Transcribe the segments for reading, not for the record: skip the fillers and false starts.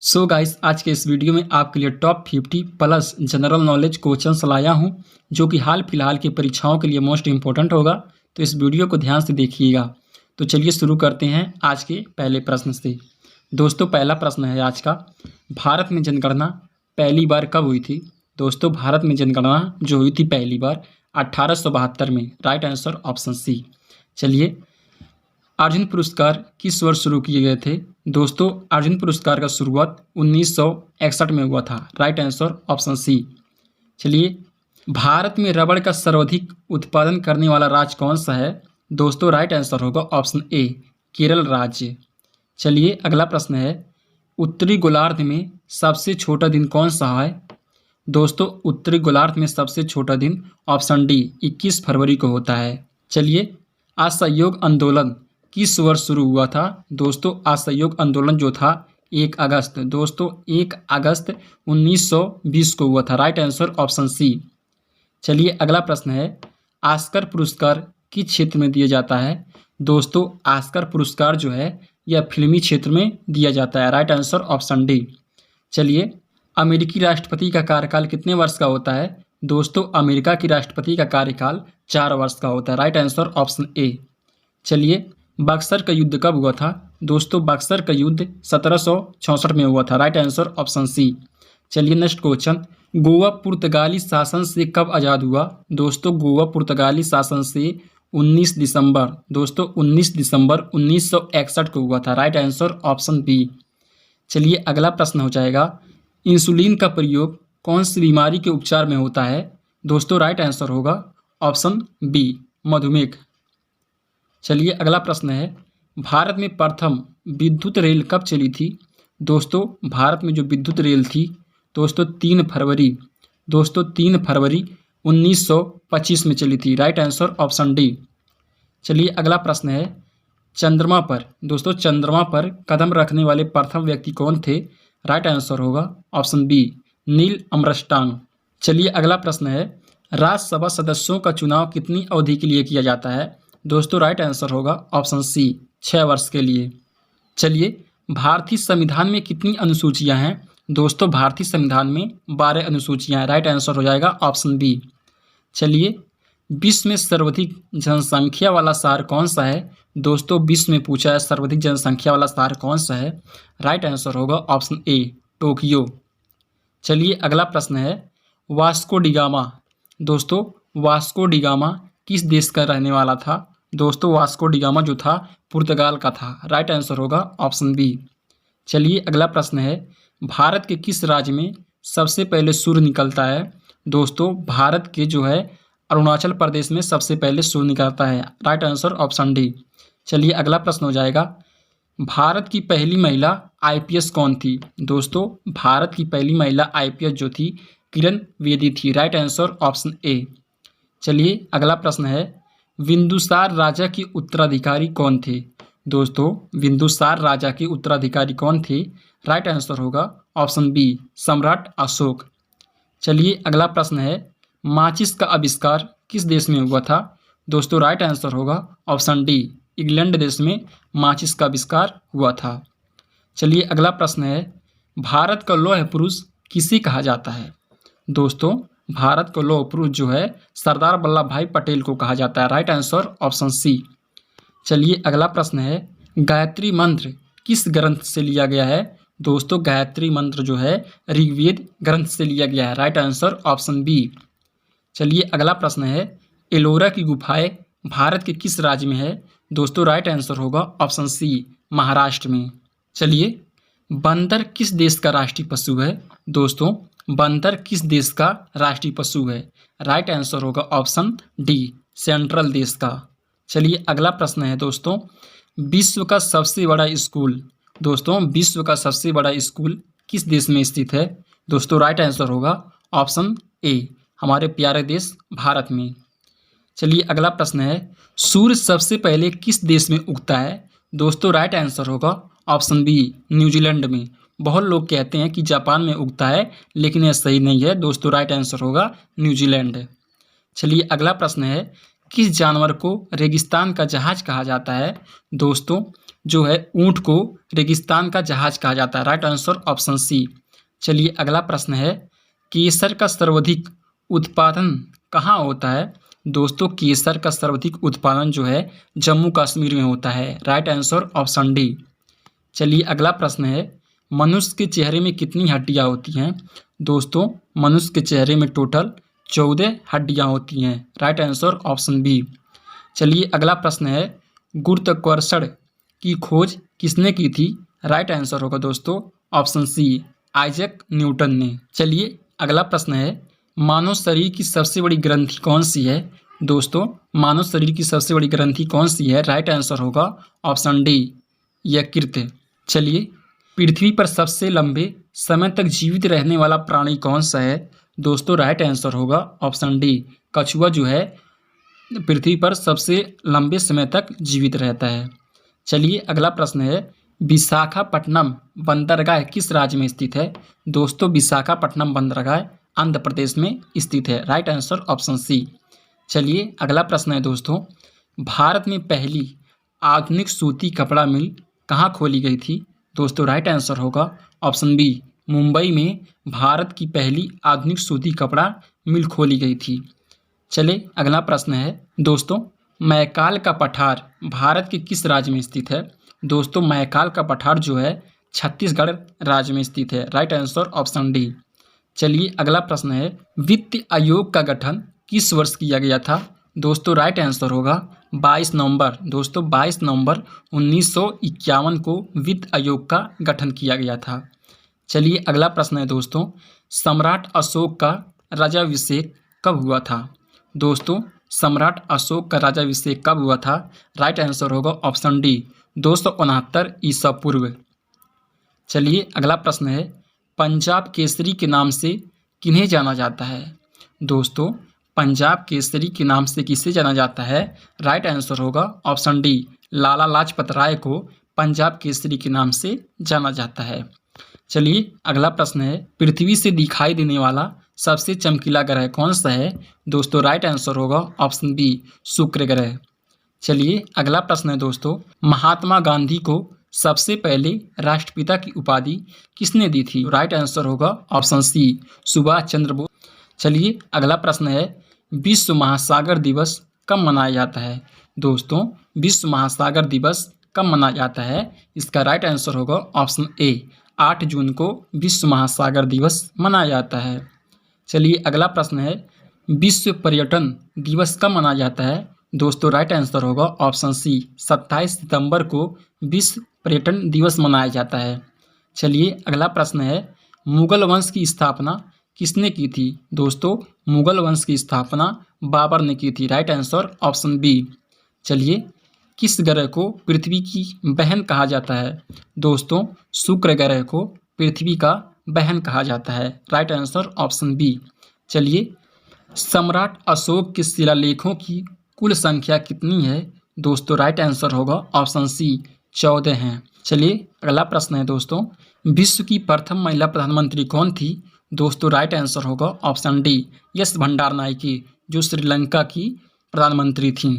So guys, आज के इस वीडियो में आपके लिए top 50 plus general knowledge questions लाया हूं जो कि हाल फिलहाल की परीक्षाओं के लिए मोस्ट इंपॉर्टेंट होगा। तो इस वीडियो को ध्यान से देखिएगा। तो चलिए शुरू करते हैं आज के पहले प्रश्न से। दोस्तों, पहला प्रश्न है आज का, भारत में जनगणना पहली बार कब हुई थी? दोस्तों, भारत में जनगणना जो हुई थी पहली बार 1872 में। Right answer option C. चलिए, अर्जुन पुरस्कार किस वर्ष शुरू किए गए थे? दोस्तों, अर्जुन पुरस्कार का शुरुआत 1961 में हुआ था। Right answer option C. चलिए, भारत में रबड़ का सर्वाधिक उत्पादन करने वाला राज्य कौन सा है? दोस्तों, राइट आंसर होगा ऑप्शन ए, केरल राज्य। चलिए, अगला प्रश्न है, उत्तरी गोलार्ध में सबसे छोटा दिन कौन सा है? दोस्तों, उत्तरी गोलार्ध में सबसे छोटा दिन ऑप्शन डी 21 फरवरी को होता है। चलिए, असहयोग आंदोलन किस वर्ष शुरू हुआ था? दोस्तों, असहयोग आंदोलन जो था 1 अगस्त, दोस्तों 1 अगस्त 1920 को हुआ था। Right answer option C. चलिए, अगला प्रश्न है, ऑस्कर पुरस्कार किस क्षेत्र में दिया जाता है? दोस्तों, ऑस्कर पुरस्कार जो है यह फिल्मी क्षेत्र में दिया जाता है। Right answer option D. चलिए, अमेरिकी राष्ट्रपति का कार्यकाल कितने वर्ष का होता है? दोस्तों, अमेरिका की राष्ट्रपति का कार्यकाल 4 वर्ष का होता है। Right answer option A. चलिए, बक्सर का युद्ध कब हुआ था? दोस्तों, बक्सर का युद्ध 1764 में हुआ था। Right answer option C. चलिए, नेक्स्ट क्वेश्चन, गोवा पुर्तगाली शासन से कब आज़ाद हुआ? दोस्तों, गोवा पुर्तगाली शासन से 19 दिसंबर, दोस्तों 19 दिसंबर 1961 को हुआ था। Right answer option B. चलिए, अगला प्रश्न हो जाएगा, इंसुलिन का प्रयोग कौन सी बीमारी के उपचार में होता है? दोस्तों, राइट आंसर होगा ऑप्शन बी, मधुमेह। चलिए, अगला प्रश्न है, भारत में प्रथम विद्युत रेल कब चली थी? दोस्तों, भारत में जो विद्युत रेल थी दोस्तों 3 फरवरी, दोस्तों 3 फरवरी 1925 में चली थी। Right answer option D. चलिए, अगला प्रश्न है, चंद्रमा पर, दोस्तों चंद्रमा पर कदम रखने वाले प्रथम व्यक्ति कौन थे? राइट आंसर होगा ऑप्शन बी, नील आर्मस्ट्रांग। चलिए, अगला प्रश्न है, राज्यसभा सदस्यों का चुनाव कितनी अवधि के लिए किया जाता है? दोस्तों, राइट आंसर होगा ऑप्शन सी, 6 वर्ष के लिए। चलिए, भारतीय संविधान में कितनी अनुसूचियां हैं? दोस्तों, भारतीय संविधान में 12 अनुसूचियां हैं। राइट आंसर हो जाएगा ऑप्शन बी। चलिए, विश्व में सर्वाधिक जनसंख्या वाला शहर कौन सा है? दोस्तों, विश्व में पूछा है सर्वाधिक जनसंख्या वाला शहर कौन सा है? राइट आंसर होगा ऑप्शन ए, टोक्यो। चलिए, अगला प्रश्न है, वास्को डिगामा, दोस्तों वास्को डिगामा किस देश का रहने वाला था? दोस्तों, वास्को डिगामा जो था पुर्तगाल का था। राइट आंसर होगा ऑप्शन बी। चलिए, अगला प्रश्न है, भारत के किस राज्य में सबसे पहले सूर्य निकलता है? दोस्तों, भारत के जो है अरुणाचल प्रदेश में सबसे पहले सूर्य निकलता है। Right answer option D. चलिए, अगला प्रश्न हो जाएगा, भारत की पहली महिला IPS कौन थी? दोस्तों, भारत की पहली महिला IPS जो थी किरण बेदी थी। Right answer option A. चलिए, अगला प्रश्न है, बिंदुसार राजा के उत्तराधिकारी कौन थे? दोस्तों, बिंदुसार राजा के उत्तराधिकारी कौन थे? राइट आंसर होगा ऑप्शन बी, सम्राट अशोक। चलिए, अगला प्रश्न है, माचिस का आविष्कार किस देश में हुआ था? दोस्तों, राइट आंसर होगा ऑप्शन डी, इंग्लैंड देश में माचिस का आविष्कार हुआ था। चलिए, अगला प्रश्न है, भारत का लौह पुरुष किसे कहा जाता है? दोस्तों, भारत का लौह पुरुष जो है सरदार वल्लभ भाई पटेल को कहा जाता है। Right answer option C. चलिए, अगला प्रश्न है, गायत्री मंत्र किस ग्रंथ से लिया गया है? दोस्तों, गायत्री मंत्र जो है ऋग्वेद ग्रंथ से लिया गया है। Right answer option B. चलिए, अगला प्रश्न है, एलोरा की गुफाएं भारत के किस राज्य में है? दोस्तों, राइट आंसर होगा ऑप्शन सी, महाराष्ट्र में। चलिए, बंदर किस देश का राष्ट्रीय पशु है? दोस्तों, बंदर किस देश का राष्ट्रीय पशु है? राइट आंसर होगा ऑप्शन डी, सेंट्रल देश का। चलिए, अगला प्रश्न है दोस्तों, विश्व का सबसे बड़ा स्कूल, दोस्तों विश्व का सबसे बड़ा स्कूल किस देश में स्थित है? दोस्तों, राइट आंसर होगा ऑप्शन ए, हमारे प्यारे देश भारत में। चलिए, अगला प्रश्न है, सूर्य सबसे पहले किस देश में उगता है? दोस्तों, राइट आंसर होगा ऑप्शन बी, न्यूजीलैंड में। बहुत लोग कहते हैं कि जापान में उगता है, लेकिन यह सही नहीं है दोस्तों। राइट आंसर होगा न्यूजीलैंड। चलिए, अगला प्रश्न है, किस जानवर को रेगिस्तान का जहाज कहा जाता है? दोस्तों, जो है ऊँट को रेगिस्तान का जहाज कहा जाता है। Right answer option C. चलिए अगला प्रश्न है, केसर का सर्वाधिक उत्पादन कहाँ होता है? दोस्तों केसर का सर्वाधिक उत्पादन जो है जम्मू कश्मीर में होता है। Right answer option D. चलिए अगला प्रश्न है, मनुष्य के चेहरे में कितनी हड्डियां होती हैं? दोस्तों मनुष्य के चेहरे में टोटल 14 हड्डियां होती हैं। Right answer option B. चलिए अगला प्रश्न है, गुरुत्वाकर्षण की खोज किसने की थी? राइट आंसर होगा दोस्तों ऑप्शन सी, आइजैक न्यूटन ने। चलिए अगला प्रश्न है, मानव शरीर की सबसे बड़ी ग्रंथि कौन सी है? दोस्तों मानव शरीर की सबसे बड़ी ग्रंथि कौन सी है? राइट आंसर होगा ऑप्शन डी, यकृत। चलिए पृथ्वी पर सबसे लंबे समय तक जीवित रहने वाला प्राणी कौन सा है? दोस्तों राइट आंसर होगा ऑप्शन डी, कछुआ जो है पृथ्वी पर सबसे लंबे समय तक जीवित रहता है। चलिए अगला प्रश्न है, विशाखापट्टनम बंदरगाह किस राज्य में स्थित है? दोस्तों विशाखापट्टनम बंदरगाह आंध्र प्रदेश में स्थित है। Right answer option C. चलिए अगला प्रश्न है दोस्तों, भारत में पहली आधुनिक सूती कपड़ा मिल कहाँ खोली गई थी? दोस्तों राइट आंसर होगा ऑप्शन बी, मुंबई में भारत की पहली आधुनिक सूती कपड़ा मिल खोली गई थी। चलिए अगला प्रश्न है दोस्तों, मैकाल का पठार भारत के किस राज्य में स्थित है? दोस्तों मैकाल का पठार जो है छत्तीसगढ़ राज्य में स्थित है। Right answer option D. चलिए अगला प्रश्न है, वित्त आयोग का गठन किस वर्ष किया गया था? दोस्तों राइट आंसर होगा 22 नवंबर। दोस्तों 22 नवंबर 1951 को वित्त आयोग का गठन किया गया था। चलिए अगला प्रश्न है दोस्तों, सम्राट अशोक का राजाभिषेक कब हुआ था? दोस्तों सम्राट अशोक का राजाभिषेक कब हुआ था? राइट आंसर होगा ऑप्शन डी, 269 ईसा पूर्व। चलिए अगला प्रश्न है, पंजाब केसरी के नाम से किन्हें जाना जाता है? दोस्तों पंजाब केसरी के नाम से किसे जाना जाता है? राइट आंसर होगा ऑप्शन डी, लाला लाजपत राय को पंजाब केसरी के नाम से जाना जाता है। चलिए अगला प्रश्न है, पृथ्वी से दिखाई देने वाला सबसे चमकीला ग्रह कौन सा है? दोस्तों राइट आंसर होगा ऑप्शन बी, शुक्र ग्रह। चलिए अगला प्रश्न है दोस्तों, महात्मा गांधी को सबसे पहले राष्ट्रपिता की उपाधि किसने दी थी? राइट आंसर होगा ऑप्शन सी, सुभाष चंद्र बोस। चलिए अगला प्रश्न है, विश्व महासागर दिवस कब मनाया जाता है? दोस्तों विश्व महासागर दिवस कब मनाया जाता है? इसका राइट आंसर होगा ऑप्शन ए, 8 जून को विश्व महासागर दिवस मनाया जाता है। चलिए अगला प्रश्न है, विश्व पर्यटन दिवस कब मनाया जाता है? दोस्तों राइट आंसर होगा ऑप्शन सी, 27 सितंबर को विश्व पर्यटन दिवस मनाया जाता है। चलिए अगला प्रश्न है, मुगल वंश की स्थापना किसने की थी? दोस्तों मुगल वंश की स्थापना बाबर ने की थी। Right answer option B. चलिए किस ग्रह को पृथ्वी की बहन कहा जाता है? दोस्तों शुक्र ग्रह को पृथ्वी का बहन कहा जाता है। Right answer option B. चलिए सम्राट अशोक के शिलालेखों की कुल संख्या कितनी है? दोस्तों राइट आंसर होगा ऑप्शन सी, 14 हैं। चलिए अगला प्रश्न है दोस्तों, विश्व की प्रथम महिला प्रधानमंत्री कौन थी? दोस्तों राइट आंसर होगा ऑप्शन डी, एस भंडारनायके, जो श्रीलंका की प्रधानमंत्री थीं।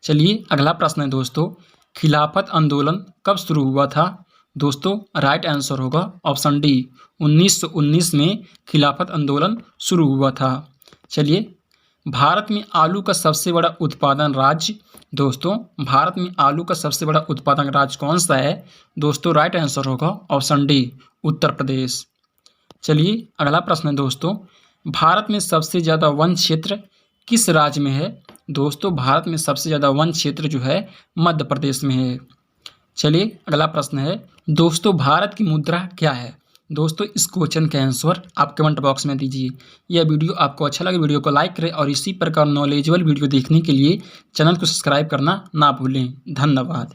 चलिए अगला प्रश्न है दोस्तों, खिलाफत आंदोलन कब शुरू हुआ था? दोस्तों राइट आंसर होगा ऑप्शन डी, 1919 में खिलाफत आंदोलन शुरू हुआ था। चलिए भारत में आलू का सबसे बड़ा उत्पादन राज्य? दोस्तों भारत में आलू का सबसे बड़ा उत्पादन राज्य कौन सा है? दोस्तों राइट आंसर होगा ऑप्शन डी, उत्तर प्रदेश। चलिए अगला प्रश्न है दोस्तों, भारत में सबसे ज़्यादा वन क्षेत्र किस राज्य में है? दोस्तों भारत में सबसे ज़्यादा वन क्षेत्र जो है मध्य प्रदेश में है। चलिए अगला प्रश्न है दोस्तों, भारत की मुद्रा क्या है? दोस्तों इस क्वेश्चन का आंसर आप कमेंट बॉक्स में दीजिए। यह वीडियो आपको अच्छा लगे वीडियो को लाइक करें और इसी प्रकार नॉलेजेबल वीडियो देखने के लिए चैनल को सब्सक्राइब करना ना भूलें। धन्यवाद।